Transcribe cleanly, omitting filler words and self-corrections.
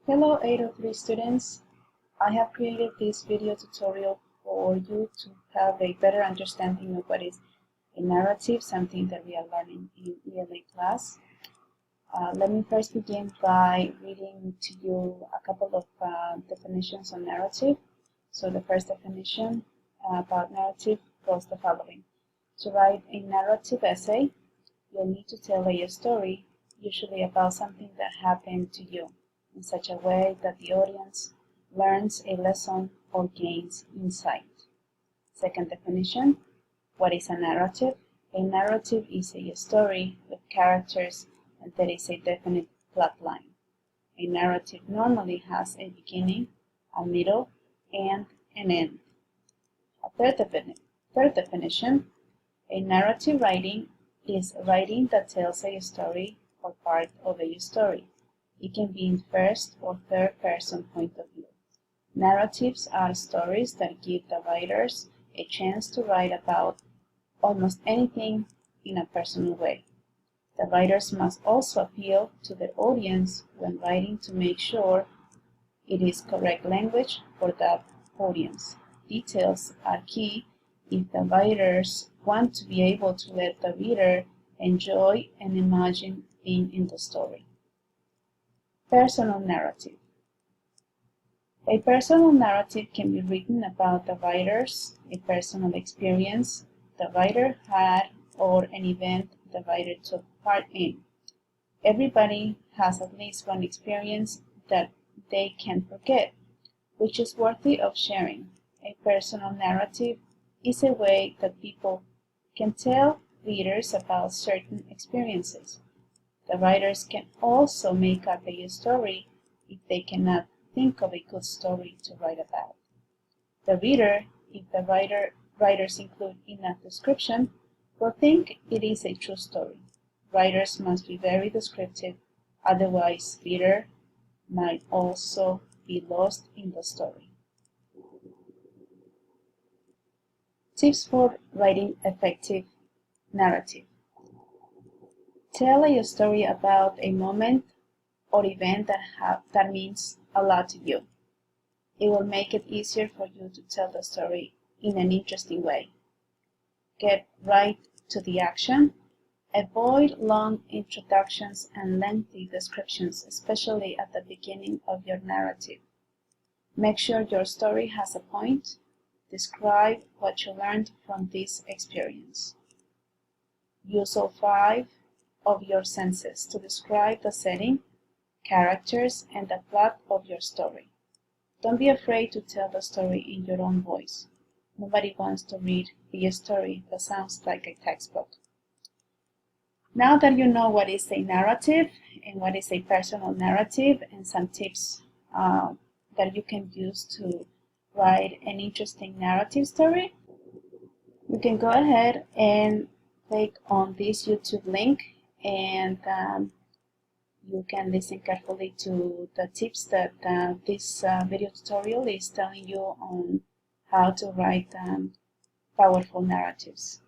Hello 803 students. I have created this video tutorial for you to have a better understanding of what is a narrative, something that we are learning in ELA class. Let me first begin by reading to you a couple of definitions on narrative. So the first definition about narrative goes the following. To write a narrative essay, you'll need to tell a story, usually about something that happened to you, in such a way that the audience learns a lesson or gains insight. Second definition, what is a narrative? A narrative is a story with characters and there is a definite plot line. A narrative normally has a beginning, a middle, and an end. A third definition, a narrative writing is writing that tells a story or part of a story. It can be in first or third person point of view. Narratives are stories that give the writers a chance to write about almost anything in a personal way. The writers must also appeal to their audience when writing to make sure it is correct language for that audience. Details are key if the writers want to be able to let the reader enjoy and imagine being in the story. Personal narrative. A personal narrative can be written about the writer's a personal experience the writer had or an event the writer took part in. Everybody has at least one experience that they can't forget, which is worthy of sharing. A personal narrative is a way that people can tell readers about certain experiences. The writers can also make up a story if they cannot think of a good story to write about. The reader, if the writers include enough description, will think it is a true story. Writers must be very descriptive, otherwise the reader might also be lost in the story. Tips for writing effective narrative. Tell a story about a moment or event that means a lot to you. It will make it easier for you to tell the story in an interesting way. Get right to the action. Avoid long introductions and lengthy descriptions, especially at the beginning of your narrative. Make sure your story has a point. Describe what you learned from this experience. Use all 5 of your senses to describe the setting, characters, and the plot of your story. Don't be afraid to tell the story in your own voice. Nobody wants to read a story that sounds like a textbook. Now that you know what is a narrative and what is a personal narrative and some tips that you can use to write an interesting narrative story, you can go ahead and click on this YouTube link and you can listen carefully to the tips that this video tutorial is telling you on how to write powerful narratives.